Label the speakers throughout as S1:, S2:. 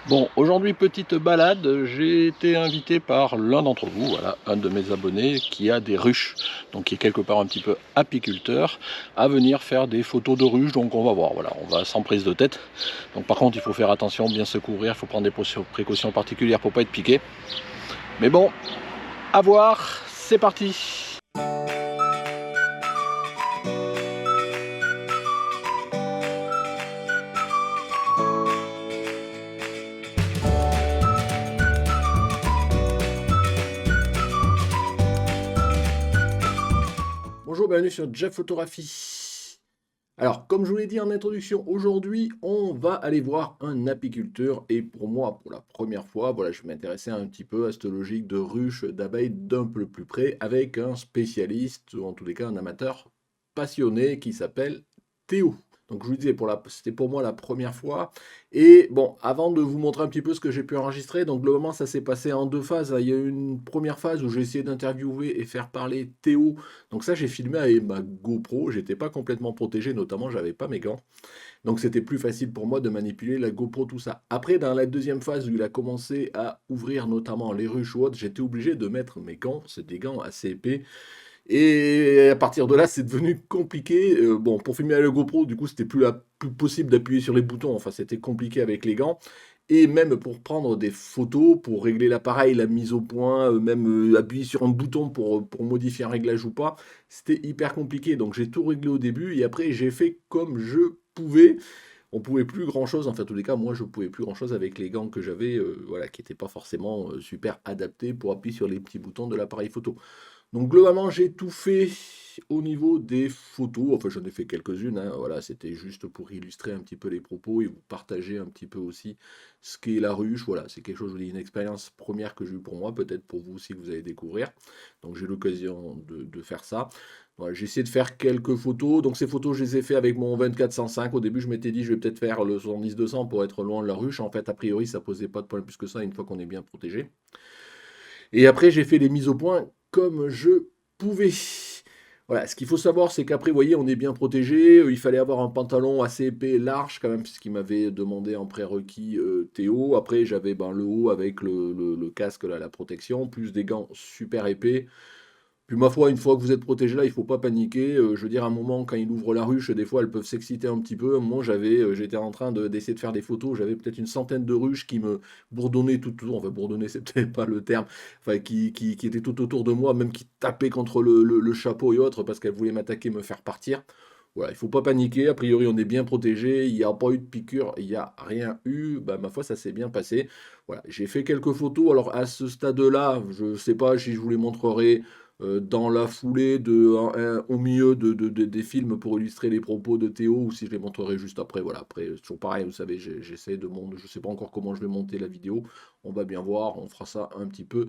S1: Bon, aujourd'hui, petite balade, j'ai été invité par l'un d'entre vous, voilà, un de mes abonnés qui a des ruches, donc qui est quelque part un petit peu apiculteur, à venir faire des photos de ruches, donc on va voir, voilà, on va sans prise de tête. Donc par contre, il faut faire attention, bien se couvrir, il faut prendre des précautions particulières pour pas être piqué. Mais bon, à voir, c'est parti. Bonjour, bienvenue sur Jeff Photographie. Alors, comme je vous l'ai dit en introduction, aujourd'hui, on va aller voir un apiculteur. Et pour moi, pour la première fois, voilà, je vais m'intéresser un petit peu à cette logique de ruche d'abeilles d'un peu plus près avec un spécialiste, ou en tous les cas un amateur passionné qui s'appelle Théo. Donc je vous disais, c'était pour moi la première fois. Et bon, avant de vous montrer un petit peu ce que j'ai pu enregistrer, donc globalement ça s'est passé en deux phases. Il y a eu une première phase où j'ai essayé d'interviewer et faire parler Théo. Donc ça j'ai filmé avec ma GoPro, j'étais pas complètement protégé, notamment j'avais pas mes gants. Donc c'était plus facile pour moi de manipuler la GoPro, tout ça. Après, dans la deuxième phase où il a commencé à ouvrir notamment les ruches ou autres, j'étais obligé de mettre mes gants, c'est des gants assez épais. Et à partir de là, c'est devenu compliqué. Bon, pour filmer à la GoPro, du coup, c'était plus possible d'appuyer sur les boutons. Enfin, c'était compliqué avec les gants. Et même pour prendre des photos, pour régler l'appareil, la mise au point, même appuyer sur un bouton pour modifier un réglage ou pas, c'était hyper compliqué. Donc j'ai tout réglé au début et après j'ai fait comme je pouvais. On pouvait plus grand chose, enfin, en tous les cas, moi je pouvais plus grand chose avec les gants que j'avais, voilà, qui n'étaient pas forcément super adaptés pour appuyer sur les petits boutons de l'appareil photo. Donc globalement, j'ai tout fait au niveau des photos. Enfin, j'en ai fait quelques-unes, hein, voilà, c'était juste pour illustrer un petit peu les propos et vous partager un petit peu aussi ce qu'est la ruche. Voilà, c'est quelque chose, je vous dis, une expérience première que j'ai eue pour moi, peut-être pour vous aussi que vous allez découvrir. Donc j'ai l'occasion de faire ça. Voilà, j'ai essayé de faire quelques photos. Donc ces photos, je les ai fait avec mon 24-105. Au début, je m'étais dit, je vais peut-être faire le 70-200 pour être loin de la ruche. En fait, a priori, ça posait pas de problème plus que ça une fois qu'on est bien protégé. Et après, j'ai fait les mises au point comme je pouvais. Voilà, ce qu'il faut savoir, c'est qu'après, vous voyez, on est bien protégé. Il fallait avoir un pantalon assez épais, large quand même, c'est ce qu'il m'avait demandé en prérequis Théo. Après, j'avais ben, le haut avec le casque, là, la protection, plus des gants super épais. Puis ma foi, une fois que vous êtes protégé là, il faut pas paniquer. Je veux dire, à un moment, quand il ouvre la ruche, des fois, elles peuvent s'exciter un petit peu. Moi, j'étais en train d'essayer de faire des photos. J'avais peut-être une centaine de ruches qui me bourdonnaient tout autour. Enfin, bourdonner, c'est peut-être pas le terme. Enfin, qui étaient tout autour de moi, même qui tapaient contre le chapeau et autres parce qu'elles voulaient m'attaquer, me faire partir. Voilà, il faut pas paniquer. A priori, on est bien protégé. Il n'y a pas eu de piqûre. Il n'y a rien eu. Bah, ma foi, ça s'est bien passé. Voilà, j'ai fait quelques photos. Alors, à ce stade-là, je ne sais pas si je vous les montrerai dans la foulée au milieu des films pour illustrer les propos de Théo ou si je les montrerai juste après. Voilà, après, c'est toujours pareil, vous savez, j'essaie de monter, je sais pas encore comment je vais monter la vidéo. On va bien voir, on fera ça un petit peu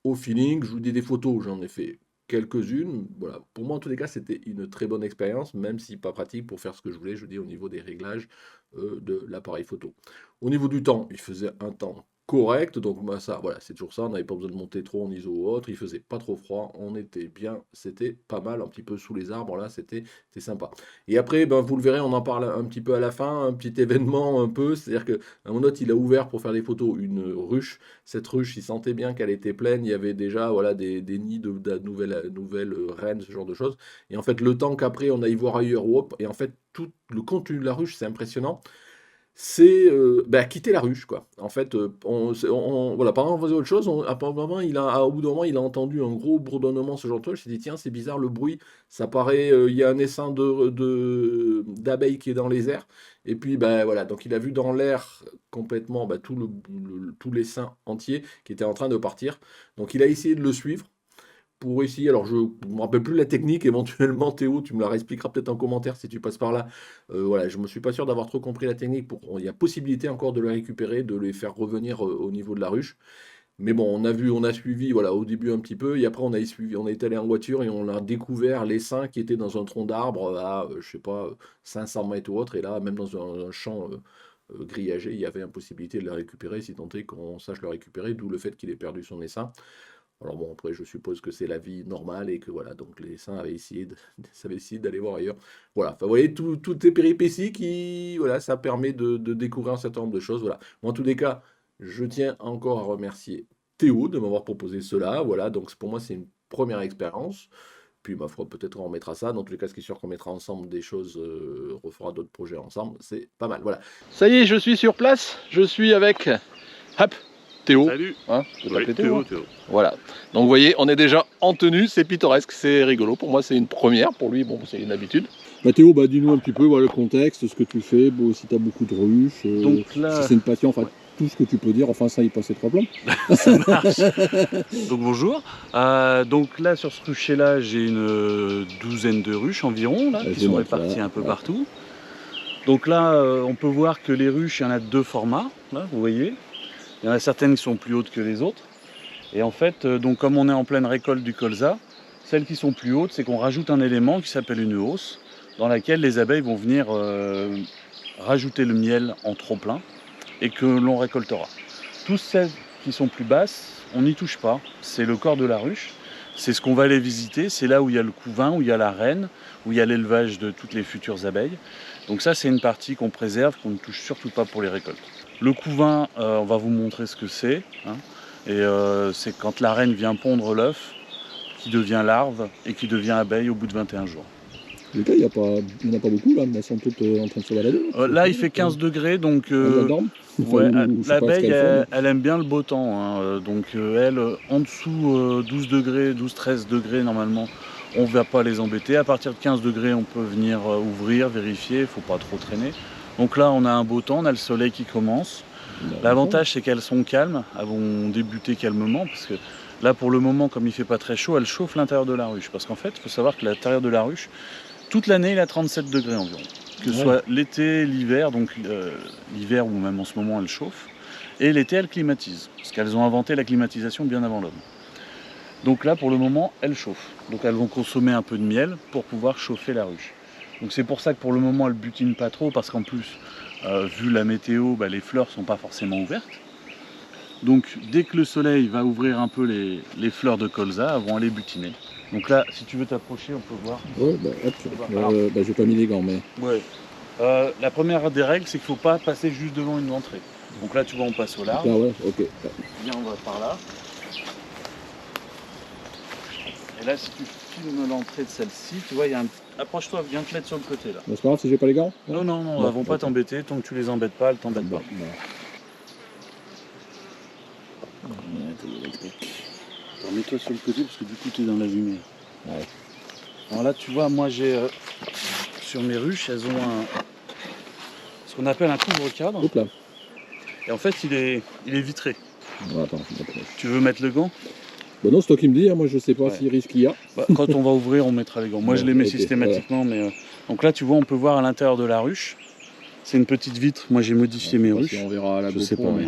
S1: au feeling. Je vous dis des photos, j'en ai fait quelques-unes. Voilà, pour moi, en tous les cas, c'était une très bonne expérience, même si pas pratique pour faire ce que je voulais, je dis, au niveau des réglages de l'appareil photo. Au niveau du temps, il faisait un temps correct, donc bah, ça, voilà, c'est toujours ça, on n'avait pas besoin de monter trop en ISO ou autre, il faisait pas trop froid, on était bien, c'était pas mal, un petit peu sous les arbres, là, c'était sympa. Et après, ben, vous le verrez, on en parle un petit peu à la fin, un petit événement un peu, c'est-à-dire que mon hôte, il a ouvert pour faire des photos une ruche. Cette ruche, il sentait bien qu'elle était pleine. Il y avait déjà voilà, des nids de nouvelles reines, ce genre de choses. Et en fait, le temps qu'après on aille voir ailleurs ou autre, et en fait, tout le contenu de la ruche, c'est impressionnant. C'est bah, quitter la ruche, quoi. En fait, voilà, pendant qu'on faisait autre chose, apparemment, au bout d'un moment, il a entendu un gros bourdonnement, ce genre de choses. Il s'est dit, tiens, c'est bizarre, le bruit, ça paraît, il y a un essaim d'abeilles qui est dans les airs. Et puis, bah, voilà, donc il a vu dans l'air complètement bah, tout l'essaim entier qui était en train de partir. Donc il a essayé de le suivre pour essayer, alors je ne me rappelle plus la technique, éventuellement Théo, tu me la réexpliqueras peut-être en commentaire si tu passes par là. Voilà, je ne me suis pas sûr d'avoir trop compris la technique. Il y a possibilité encore de les récupérer, de les faire revenir au niveau de la ruche. Mais bon, on a suivi, voilà, au début un petit peu, et après on est allé en voiture et on a découvert l'essaim qui était dans un tronc d'arbre à, je sais pas, 500 mètres ou autre, et là, même dans un champ grillagé, il y avait impossibilité de la récupérer, si tant est qu'on sache le récupérer, d'où le fait qu'il ait perdu son essaim. Alors bon, après, je suppose que c'est la vie normale et que voilà, donc les saints avaient essayé ça avait essayé d'aller voir ailleurs. Voilà, enfin, vous voyez, toutes ces péripéties qui, voilà, ça permet de découvrir un certain nombre de choses. Voilà. Moi, en tous les cas, Je tiens encore à remercier Théo de m'avoir proposé cela. Voilà, donc pour moi, c'est une première expérience. Puis, ma foi, peut-être on remettra ça. Dans tous les cas, ce qui est sûr qu'on mettra ensemble des choses, on refera d'autres projets ensemble. C'est pas mal. Voilà. Ça y est, je suis sur place. Je suis avec hop, Théo.
S2: Salut.
S1: Hein, tu peux
S2: Oui,
S1: t'appeler
S2: Théo,
S1: hein
S2: Théo.
S1: Voilà. Donc, vous voyez, on est déjà en tenue. C'est pittoresque, c'est rigolo. Pour moi, c'est une première. Pour lui, bon, c'est une habitude.
S3: Bah Théo, bah dis-nous un petit peu le contexte, ce que tu fais, bon, si tu as beaucoup de ruches,
S2: Donc là,
S3: si c'est une passion, enfin tout ce que tu peux dire, enfin ça y passer trois plombs.
S2: ça marche. Donc bonjour. Donc là, sur ce rucher-là, j'ai une douzaine de ruches environ, là, qui sont réparties un peu partout. Donc là, on peut voir que les ruches, il y en a de deux formats, là, vous voyez. Il y en a certaines qui sont plus hautes que les autres. Et en fait, donc comme on est en pleine récolte du colza, celles qui sont plus hautes, c'est qu'on rajoute un élément qui s'appelle une hausse, dans laquelle les abeilles vont venir rajouter le miel en trop plein et que l'on récoltera. Toutes celles qui sont plus basses, on n'y touche pas, c'est le corps de la ruche, c'est ce qu'on va aller visiter, c'est là où il y a le couvain, où il y a la reine, où il y a l'élevage de toutes les futures abeilles. Donc ça, c'est une partie qu'on préserve, qu'on ne touche surtout pas pour les récoltes. Le couvain, on va vous montrer ce que c'est, hein, et c'est quand la reine vient pondre l'œuf, qui devient larve et qui devient abeille au bout de 21 jours.
S3: Les gars, il n'y en a pas beaucoup là, mais elles sont toutes en train de se balader.
S2: Là, il fait 15 degrés, donc ouais, l'abeille, elle aime bien le beau temps. Hein, donc elle, en dessous 12 degrés, 12-13 degrés, normalement, on ne va pas les embêter. À partir de 15 degrés, on peut venir ouvrir, vérifier, il ne faut pas trop traîner. Donc là, on a un beau temps, on a le soleil qui commence. L'avantage, c'est qu'elles sont calmes, elles vont débuter calmement, parce que là, pour le moment, comme il ne fait pas très chaud, elles chauffent l'intérieur de la ruche. Parce qu'en fait, il faut savoir que l'intérieur de la ruche, toute l'année, il est à 37 degrés environ. Que ce soit l'été, l'hiver, donc l'hiver ou même en ce moment, elles chauffent. Et l'été, elles climatisent. Parce qu'elles ont inventé la climatisation bien avant l'homme. Donc là, pour le moment, elles chauffent. Donc elles vont consommer un peu de miel pour pouvoir chauffer la ruche. Donc c'est pour ça que pour le moment, elles butinent pas trop. Parce qu'en plus, vu la météo, les fleurs ne sont pas forcément ouvertes. Donc dès que le soleil va ouvrir un peu les fleurs de colza, elles vont aller butiner. Donc là, si tu veux t'approcher, on peut voir.
S3: Ouais, hop, j'ai pas mis les gants, mais...
S2: Ouais. La première des règles, c'est qu'il ne faut pas passer juste devant une entrée. Donc là, tu vois, on passe au large.
S3: Ah ouais, ok.
S2: Viens, on va par là. Et là, si tu filmes l'entrée de celle-ci, tu vois, il y a un... Approche-toi, viens te mettre sur le côté, là.
S3: C'est pas grave si j'ai pas les gants?
S2: Non, elles ne vont pas t'embêter. Tant que tu les embêtes pas, elles t'embêtent pas. Attends, mets-toi sur le côté parce que du coup tu es dans la lumière. Ouais. Alors là tu vois, moi j'ai sur mes ruches, elles ont ce qu'on appelle un couvre-cadre. Et en fait il est vitré.
S3: Ouais, attends,
S2: tu veux mettre le gant?
S3: Bah non, c'est toi qui me dis, hein, moi je sais pas s'il risque qu'il y a.
S2: Quand on va ouvrir, on mettra les gants. Moi je les mets systématiquement, mais donc là tu vois, on peut voir à l'intérieur de la ruche. C'est une petite vitre, moi j'ai modifié mes ruches.
S3: On verra à la GoPro,
S2: sais pas, mais...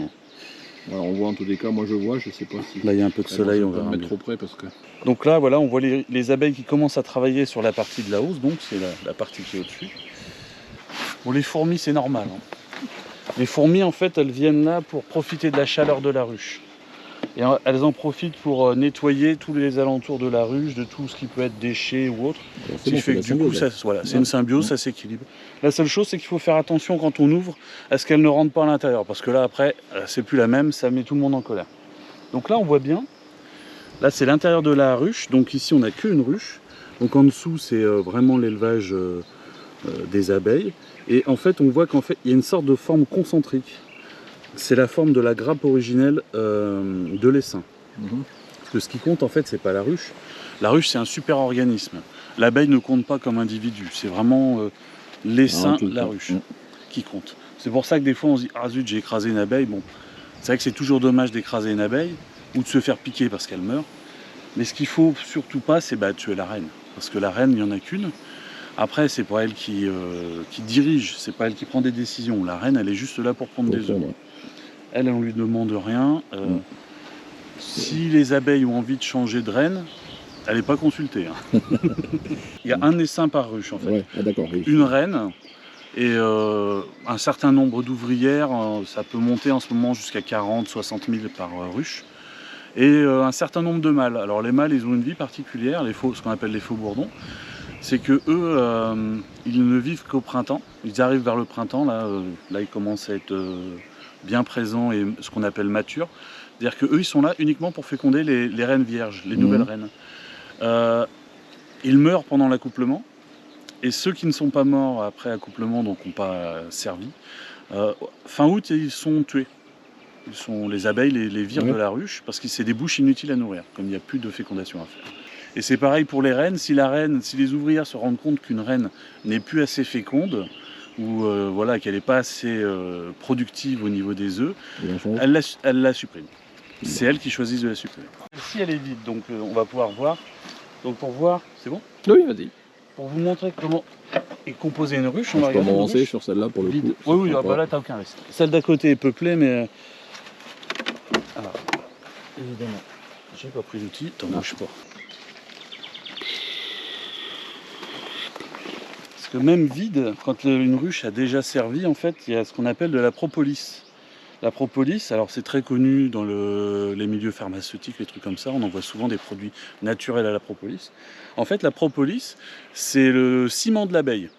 S3: Voilà, on voit en tous les cas, moi je vois, je sais pas si...
S2: Là il y a un peu de soleil, on va
S3: mettre trop près parce que...
S2: Donc là voilà, on voit les abeilles qui commencent à travailler sur la partie de la hausse, donc c'est la partie qui est au-dessus. Bon, les fourmis c'est normal. Hein. Les fourmis en fait elles viennent là pour profiter de la chaleur de la ruche. Et elles en profitent pour nettoyer tous les alentours de la ruche, de tout ce qui peut être déchets ou autre. Ce qui fait que du coup, c'est une symbiose, ça s'équilibre. La seule chose, c'est qu'il faut faire attention quand on ouvre à ce qu'elles ne rentrent pas à l'intérieur. Parce que là, après, c'est plus la même, ça met tout le monde en colère. Donc là, on voit bien. Là, c'est l'intérieur de la ruche. Donc ici, on n'a qu'une ruche. Donc en dessous, c'est vraiment l'élevage des abeilles. Et en fait, on voit qu'en fait, il y a une sorte de forme concentrique. C'est la forme de la grappe originelle de l'essaim. Parce que ce qui compte en fait, c'est pas la ruche. La ruche, c'est un super organisme. L'abeille ne compte pas comme individu. C'est vraiment l'essaim, la ruche, qui compte. C'est pour ça que des fois, on se dit « Ah zut, j'ai écrasé une abeille ». Bon, c'est vrai que c'est toujours dommage d'écraser une abeille ou de se faire piquer parce qu'elle meurt. Mais ce qu'il faut surtout pas, c'est tuer la reine. Parce que la reine, il n'y en a qu'une. Après, c'est pas elle qui dirige, c'est pas elle qui prend des décisions. La reine, elle est juste là pour prendre des œufs. Elle, on lui demande rien. Si les abeilles ont envie de changer de reine, elle n'est pas consultée. Hein. Il y a un essaim par ruche en fait.
S3: Ouais. Ah, d'accord, oui.
S2: Une reine et un certain nombre d'ouvrières. Ça peut monter en ce moment jusqu'à 40, 60 000 par ruche. Et un certain nombre de mâles. Alors les mâles, ils ont une vie particulière, ce qu'on appelle les faux bourdons. C'est que eux, ils ne vivent qu'au printemps. Ils arrivent vers le printemps, là ils commencent à être bien présents et ce qu'on appelle matures. C'est-à-dire qu'eux, ils sont là uniquement pour féconder les reines vierges, les nouvelles reines. Ils meurent pendant l'accouplement, et ceux qui ne sont pas morts après accouplement, donc n'ont pas servi, fin août, ils sont tués. Les abeilles les virent de la ruche, parce que c'est des bouches inutiles à nourrir, comme il n'y a plus de fécondation à faire. Et c'est pareil pour les reines, si les ouvrières se rendent compte qu'une reine n'est plus assez féconde, ou voilà, qu'elle n'est pas assez productive au niveau des œufs, elle la supprime. C'est elle qui choisit de la supprimer. Celle-ci, elle est vide, donc on va pouvoir voir. Donc pour voir, c'est bon ?
S3: Oui, vas-y.
S2: Pour vous montrer comment est composée une ruche, on
S3: Je
S2: va
S3: peux
S2: regarder.
S3: m'avancer sur celle-là pour le
S2: vide.
S3: coup.
S2: Oui, bah là, t'as aucun risque. Celle d'à côté est peuplée, mais... Alors, évidemment, j'ai pas pris l'outil, t'en bouge pas. Parce que même vide, quand une ruche a déjà servi, en fait, il y a ce qu'on appelle de la propolis. La propolis, alors c'est très connu dans les milieux pharmaceutiques, les trucs comme ça, on en voit souvent des produits naturels à la propolis. En fait, la propolis, c'est le ciment de l'abeille.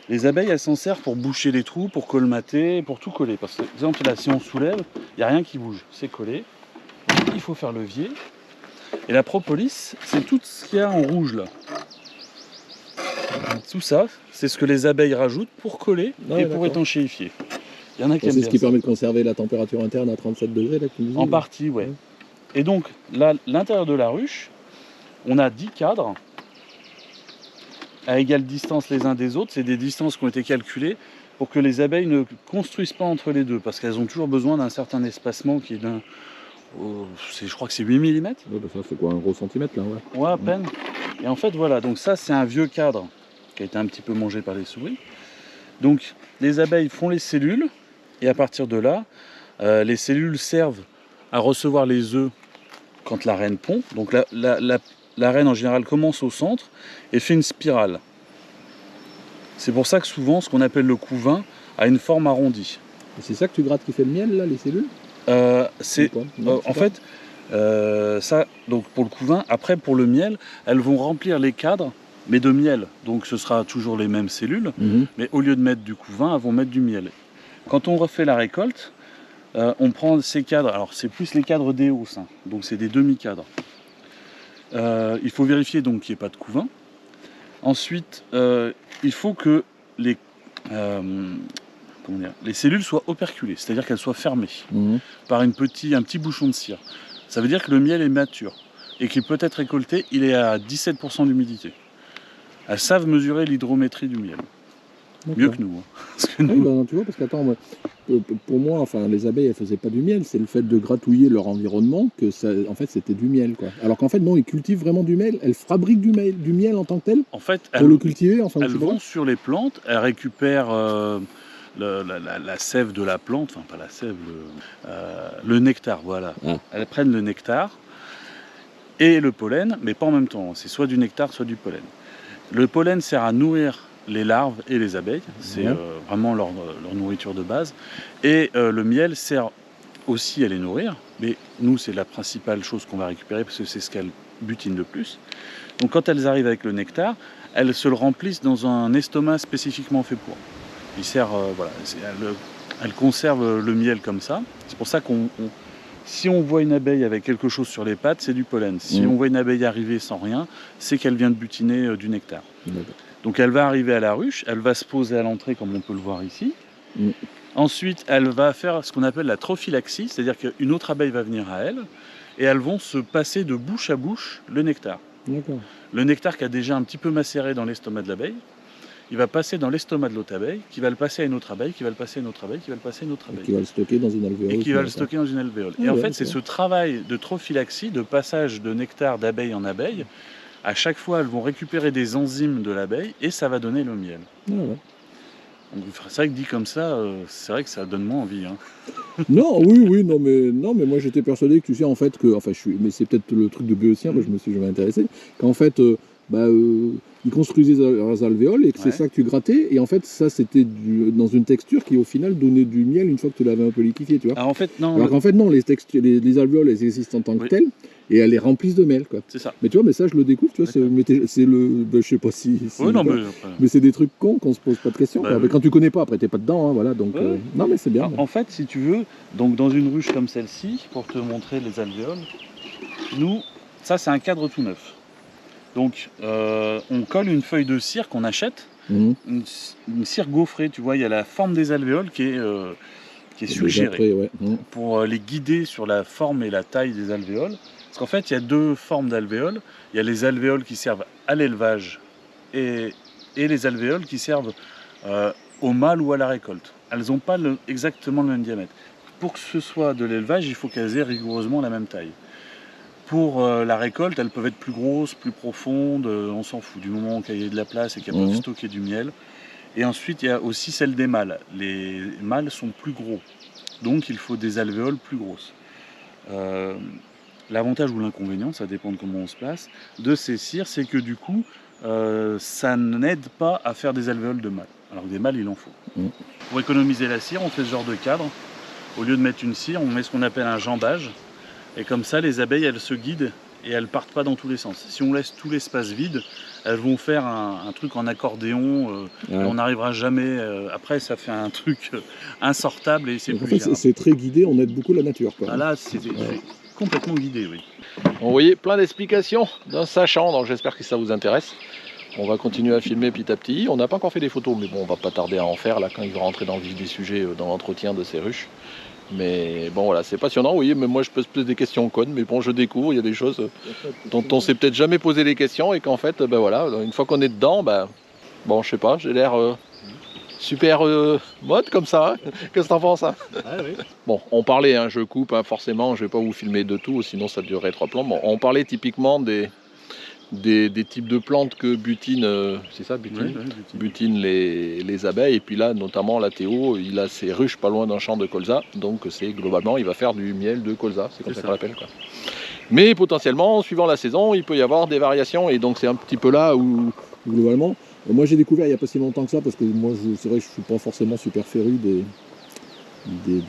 S2: Les abeilles, elles s'en servent pour boucher les trous, pour colmater, pour tout coller. Par exemple, là, si on soulève, il n'y a rien qui bouge, c'est collé. Il faut faire levier. Et la propolis, c'est tout ce qu'il y a en rouge là. Tout ça, c'est ce que les abeilles rajoutent pour coller et pour étanchéifier. Il y en a qui aiment bien.
S3: C'est ce qui permet de conserver la température interne à 37 degrés, là, que tu me disais.
S2: En partie, ouais. Et donc, là, l'intérieur de la ruche, on a 10 cadres à égale distance les uns des autres. C'est des distances qui ont été calculées pour que les abeilles ne construisent pas entre les deux, parce qu'elles ont toujours besoin d'un certain espacement qui est d'un... je crois que c'est 8 mm.
S3: Ouais, bah ça fait quoi, un gros centimètre là, ouais.
S2: Ouais, à peine. Et en fait, voilà, donc ça, c'est un vieux cadre qui a été un petit peu mangé par les souris. Donc, les abeilles font les cellules, et à partir de là, les cellules servent à recevoir les œufs quand la reine pond. Donc la reine en général commence au centre et fait une spirale. C'est pour ça que souvent ce qu'on appelle le couvain a une forme arrondie.
S3: Et c'est ça que tu grattes qui fait le miel là, les cellules?
S2: En fait, ça, donc pour le couvain, après pour le miel, elles vont remplir les cadres, mais de miel. Donc ce sera toujours les mêmes cellules, mais au lieu de mettre du couvain, elles vont mettre du miel. Quand on refait la récolte, on prend ces cadres, alors c'est plus les cadres d'Eos, hein, donc c'est des demi-cadres. Il faut vérifier donc qu'il n'y ait pas de couvain. Ensuite, il faut que les cellules soient operculées, c'est-à-dire qu'elles soient fermées par un petit bouchon de cire. Ça veut dire que le miel est mature et qu'il peut être récolté, il est à 17% d'humidité. Elles savent mesurer l'hydrométrie du miel. Mieux que nous. Hein. Parce que nous...
S3: Oui, ben, tu vois, parce qu'attends, pour moi, enfin, les abeilles, elles faisaient pas du miel, c'est le fait de gratouiller leur environnement que ça, en fait, c'était du miel, quoi. Alors qu'en fait, non, ils cultivent vraiment du miel, elles fabriquent du miel en tant que tel.
S2: En fait,
S3: pour le cultiver, enfin.
S2: Elles vont sur les plantes, elles récupèrent la sève de la plante, enfin pas la sève, le nectar, voilà. Elles prennent le nectar et le pollen, mais pas en même temps. C'est soit du nectar, soit du pollen. Le pollen sert à nourrir les larves et les abeilles, c'est vraiment leur nourriture de base. Et le miel sert aussi à les nourrir, mais nous c'est la principale chose qu'on va récupérer parce que c'est ce qu'elles butinent le plus. Donc quand elles arrivent avec le nectar, elles se le remplissent dans un estomac spécifiquement fait pour. Il sert, voilà, elles conservent le miel comme ça. C'est pour ça si on voit une abeille avec quelque chose sur les pattes, c'est du pollen. Si on voit une abeille arriver sans rien, c'est qu'elle vient de butiner du nectar. Donc elle va arriver à la ruche, elle va se poser à l'entrée comme on peut le voir ici. Ensuite, elle va faire ce qu'on appelle la trophylaxie, c'est-à-dire qu'une autre abeille va venir à elle et elles vont se passer de bouche à bouche le nectar. Le nectar qui a déjà un petit peu macéré dans l'estomac de l'abeille, il va passer dans l'estomac de l'autre abeille, qui va le passer à une autre abeille, qui va le passer à une autre abeille, qui va le passer à une autre abeille.
S3: Et qui va le stocker dans une alvéole.
S2: Et qui va le stocker dans une alvéole. Et en fait, c'est ce travail de trophylaxie, de passage de nectar d'abeille en abeille. À chaque fois, elles vont récupérer des enzymes de l'abeille et ça va donner le miel. C'est vrai que dit comme ça, c'est vrai que ça donne moins envie. Hein.
S3: Non, oui, non, mais moi j'étais persuadé que tu sais en fait que, mais c'est peut-être le truc de béotien, moi je me suis jamais intéressé, qu'en fait ils construisaient leurs alvéoles et que c'est
S2: Ouais.
S3: ça que tu grattais. Et en fait, ça, c'était dans une texture qui, au final, donnait du miel une fois que tu l'avais un peu liquéfié, tu vois.
S2: Alors en fait, non,
S3: Alors qu'en fait, non, les alvéoles, elles existent en tant que
S2: Oui.
S3: telles et elles les remplissent de miel, quoi.
S2: c'est ça.
S3: Mais tu vois, mais ça, je le découvre, tu vois, c'est le. Je sais pas si.
S2: Oui, non,
S3: quoi.
S2: mais
S3: Mais c'est des trucs cons qu'on se pose pas de questions.
S2: Bah
S3: Quoi.
S2: oui.
S3: Mais quand tu connais pas, après, t'es pas dedans, hein, voilà. Donc,
S2: Ouais.
S3: non, mais c'est bien.
S2: En fait, si tu veux, donc dans une ruche comme celle-ci, pour te montrer les alvéoles, nous, ça c'est un cadre tout neuf. Donc on colle une feuille de cire qu'on achète,
S3: Mhm.
S2: une cire gaufrée, tu vois, il y a la forme des alvéoles qui est
S3: Déjà
S2: suggérée
S3: prêt, ouais. Mhm.
S2: pour les guider sur la forme et la taille des alvéoles. Parce qu'en fait, il y a deux formes d'alvéoles. Il y a les alvéoles qui servent à l'élevage et les alvéoles qui servent au mâle ou à la récolte. Elles n'ont pas exactement le même diamètre. Pour que ce soit de l'élevage, il faut qu'elles aient rigoureusement la même taille. Pour la récolte, elles peuvent être plus grosses, plus profondes, on s'en fout, du moment qu'il y ait de la place et qu'elles peuvent stocker du miel. Et ensuite, il y a aussi celle des mâles. Les mâles sont plus gros, donc il faut des alvéoles plus grosses. L'avantage ou l'inconvénient, ça dépend de comment on se place, de ces cires, c'est que du coup, ça n'aide pas à faire des alvéoles de mâles. Alors que des mâles, il en faut. Pour économiser la cire, on fait ce genre de cadre. Au lieu de mettre une cire, on met ce qu'on appelle un jambage. Et comme ça, les abeilles, elles se guident et elles partent pas dans tous les sens. Si on laisse tout l'espace vide, elles vont faire un truc en accordéon. Et on n'arrivera jamais. Après, ça fait un truc insortable et c'est
S3: Donc, en
S2: plus
S3: fait,
S2: gérable.
S3: c'est très guidé, on aide beaucoup la nature, quoi.
S2: Ah là, c'est complètement guidé, oui.
S1: Vous voyez, plein d'explications d'un sachant, donc j'espère que ça vous intéresse. On va continuer à filmer petit à petit. On n'a pas encore fait des photos, mais bon, on va pas tarder à en faire là quand il va rentrer dans le vif des sujets dans l'entretien de ces ruches. Mais bon, voilà, c'est passionnant, oui, mais moi je peux se poser des questions connes, mais bon, je découvre, il y a des choses dont on s'est peut-être jamais posé les questions et qu'en fait, ben voilà, une fois qu'on est dedans, ben, bon, je sais pas, j'ai l'air super mode comme ça, hein. Qu'est-ce que t'en penses, hein?
S2: Ah, oui.
S1: Bon, on parlait, hein, je coupe, hein, forcément, je vais pas vous filmer de tout, sinon ça durerait 3 plans. Bon, on parlait typiquement des types de plantes que butinent, c'est ça, butinent les abeilles. Et puis là, notamment, la Théo, il a ses ruches pas loin d'un champ de colza. Donc c'est globalement, il va faire du miel de colza, c'est comme ça qu'on l'appelle, quoi. Mais potentiellement, suivant la saison, il peut y avoir des variations. Et donc c'est un petit peu là où...
S3: Globalement, moi j'ai découvert il n'y a pas si longtemps que ça, parce que moi, c'est vrai que je suis pas forcément super féru du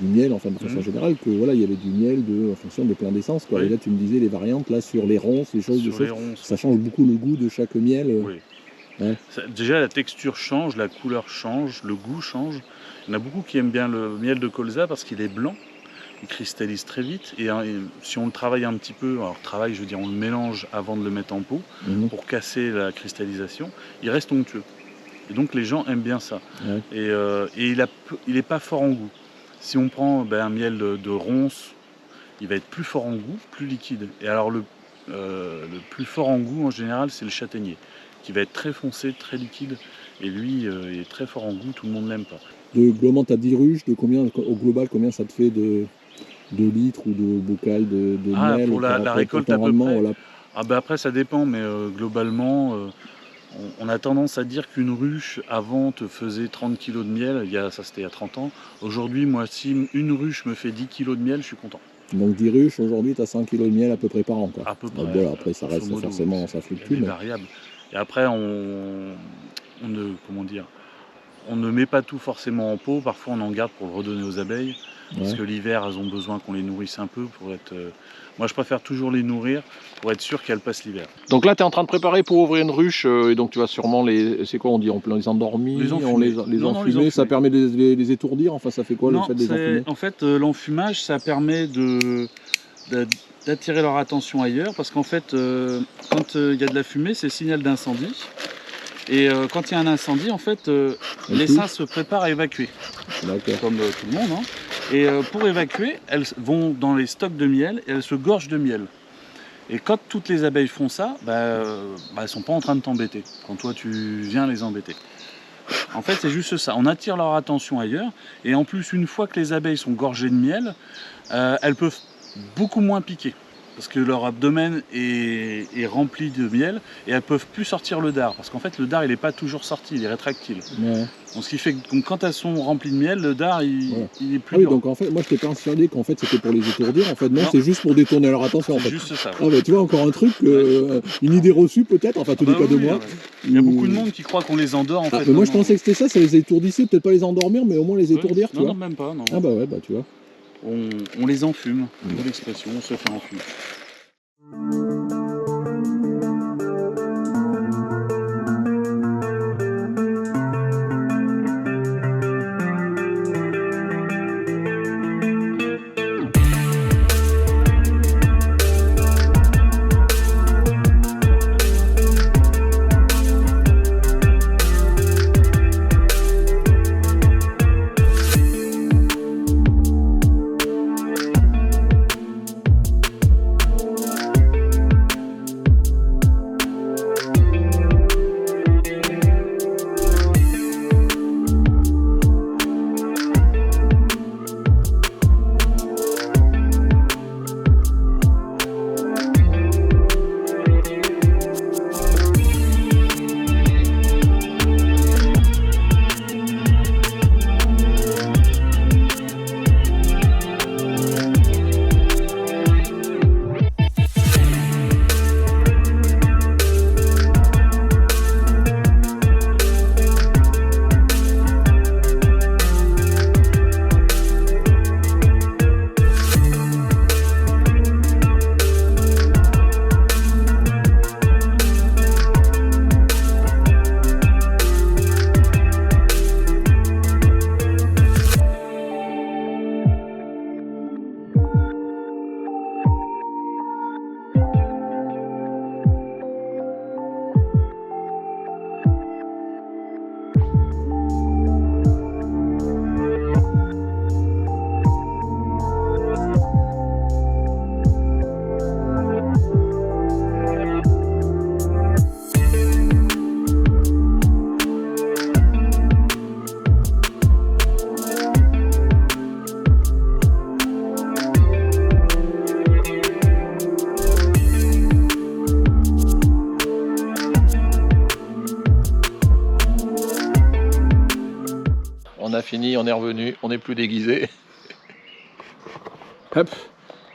S3: miel, enfin de façon générale, que voilà, il y avait du miel en fonction de plein d'essences, quoi.
S2: Oui.
S3: Et là, tu me disais les variantes là sur les ronces, les choses,
S2: Sur les ronces.
S3: ça change beaucoup le goût de chaque miel.
S2: Oui.
S3: Ouais.
S2: Déjà, la texture change, la couleur change, le goût change. Il y en a beaucoup qui aiment bien le miel de colza parce qu'il est blanc, il cristallise très vite. Et si on le travaille un petit peu, alors travail, je veux dire, on le mélange avant de le mettre en pot pour casser la cristallisation, il reste onctueux. Et donc les gens aiment bien ça.
S3: Ouais.
S2: Et il n'est pas fort en goût. Si on prend un miel de ronce, il va être plus fort en goût, plus liquide. Et alors le plus fort en goût, en général, c'est le châtaignier, qui va être très foncé, très liquide. Et lui, il est très fort en goût, tout le monde ne l'aime pas.
S3: Globalement, tu as 10 ruches, au global, combien ça te fait de litres ou de bocal de miel
S2: pour la récolte à peu
S3: rendement,
S2: près.
S3: voilà.
S2: Après, ça dépend, mais globalement, on a tendance à dire qu'une ruche, avant, te faisait 30 kg de miel. Ça, c'était il y a 30 ans. Aujourd'hui, moi, si une ruche me fait 10 kg de miel, je suis content.
S3: Donc 10 ruches, aujourd'hui, tu as 100 kg de miel à peu près par an, quoi.
S2: À peu près.
S3: Donc, voilà, après, ça reste
S2: modo,
S3: forcément, ça fluctue.
S2: Il est variable. Et après, on ne met pas tout forcément en pot. Parfois, on en garde pour le redonner aux abeilles. Parce que l'hiver, elles ont besoin qu'on les nourrisse un peu pour être... Moi, je préfère toujours les nourrir pour être sûr qu'elles passent l'hiver.
S1: Donc là, tu es en train de préparer pour ouvrir une ruche, et donc tu vas sûrement c'est quoi on dit, on les endormir, on les enfumer, ça permet de les étourdir, enfin ça fait quoi le fait de les enfumer?
S2: En fait, l'enfumage, ça permet d'attirer leur attention ailleurs, parce qu'en fait, quand il y a de la fumée, c'est signal d'incendie. Et quand il y a un incendie, en fait, l'essaim se prépare à évacuer, comme tout le monde, hein. Et pour évacuer, elles vont dans les stocks de miel et elles se gorgent de miel. Et quand toutes les abeilles font ça, elles ne sont pas en train de t'embêter, quand toi tu viens les embêter. En fait, c'est juste ça, on attire leur attention ailleurs, et en plus, une fois que les abeilles sont gorgées de miel, elles peuvent beaucoup moins piquer. parce que leur abdomen est rempli de miel et elles peuvent plus sortir le dard parce qu'en fait le dard il n'est pas toujours sorti, il est rétractile.
S3: Ouais.
S2: Donc, ce qui fait que quand elles sont remplies de miel, le dard
S3: Voilà.
S2: il est plus
S3: Ah oui,
S2: dur.
S3: donc en fait, moi je t'ai persuadé qu'en fait c'était pour les étourdir. En fait, non,
S2: Non.
S3: c'est juste pour détourner leur attention. En
S2: C'est
S3: fait.
S2: juste ça.
S3: Ah bah tu vois, encore un truc, une idée reçue peut-être, enfin tous les cas de moi.
S2: Il y a beaucoup de monde qui croit qu'on les endort en
S3: Ah,
S2: fait.
S3: mais moi je
S2: non.
S3: pensais que c'était ça, ça les étourdissait, peut-être pas les endormir, mais au moins les étourdir, tu
S2: Non,
S3: vois.
S2: non, même pas. Non.
S3: Ah bah ouais, bah tu vois.
S2: On les enfume, de l'expression, on se fait enfumer.
S1: On a fini, on est revenu, on n'est plus déguisé.
S3: Hop,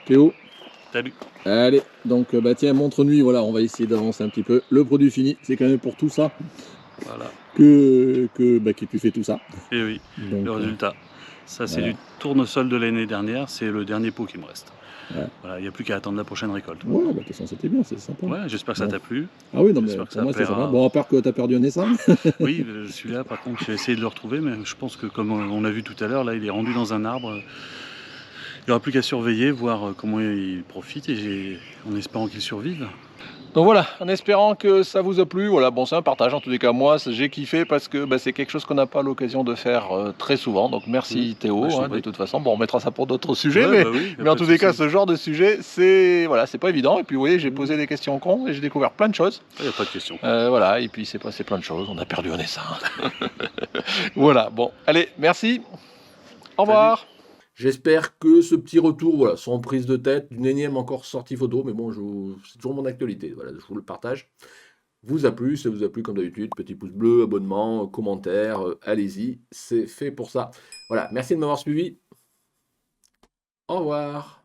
S3: Théo.
S2: Salut.
S3: Allez, donc bah tiens, montre-nous, voilà, on va essayer d'avancer un petit peu. Le produit fini, c'est quand même pour tout ça
S2: Voilà.
S3: que tu fais tout ça.
S2: Et oui,
S3: Donc,
S2: le résultat. Ça, c'est
S3: voilà.
S2: du tournesol de l'année dernière. C'est le dernier pot qui me reste.
S3: Ouais.
S2: Voilà, il n'y a plus qu'à attendre la prochaine récolte.
S3: Ouais, bah de toute façon c'était bien, c'est sympa.
S2: Ouais, j'espère que ça
S3: Bon.
S2: t'a plu.
S3: Ah oui, non mais
S2: J'espère que
S3: pour
S2: ça
S3: moi c'est
S2: plaira.
S3: sympa. Bon, à part que t'as perdu un essaim.
S2: Oui, celui-là, par contre, j'ai essayé de le retrouver, mais je pense que comme on l'a vu tout à l'heure, là, il est rendu dans un arbre. Il n'y aura plus qu'à surveiller, voir comment il profite, et en espérant qu'il survive.
S1: Donc voilà, en espérant que ça vous a plu. Voilà, bon, c'est un partage en tous les cas. Moi, j'ai kiffé parce que c'est quelque chose qu'on n'a pas l'occasion de faire très souvent. Donc merci Théo.
S2: Bah, je t'en
S1: De
S2: prie.
S1: toute façon, bon, on mettra ça pour d'autres sujets,
S2: Ouais,
S1: mais,
S2: bah oui, y a
S1: mais
S2: pas
S1: en
S2: de
S1: tous les cas,
S2: souci.
S1: ce genre de sujet, c'est pas évident. Et puis vous voyez, j'ai posé des questions cons et j'ai découvert plein de choses.
S2: Il n'y a pas de question.
S1: Voilà, et puis il s'est passé plein de choses. On a perdu un essaim. Voilà, bon, allez, merci. Au revoir. J'espère que ce petit retour, voilà, sans prise de tête, d'une énième encore sortie photo, mais bon, c'est toujours mon actualité, voilà, je vous le partage, vous a plu. Si ça vous a plu, comme d'habitude, petit pouce bleu, abonnement, commentaire, allez-y, c'est fait pour ça. Voilà, merci de m'avoir suivi. Au revoir.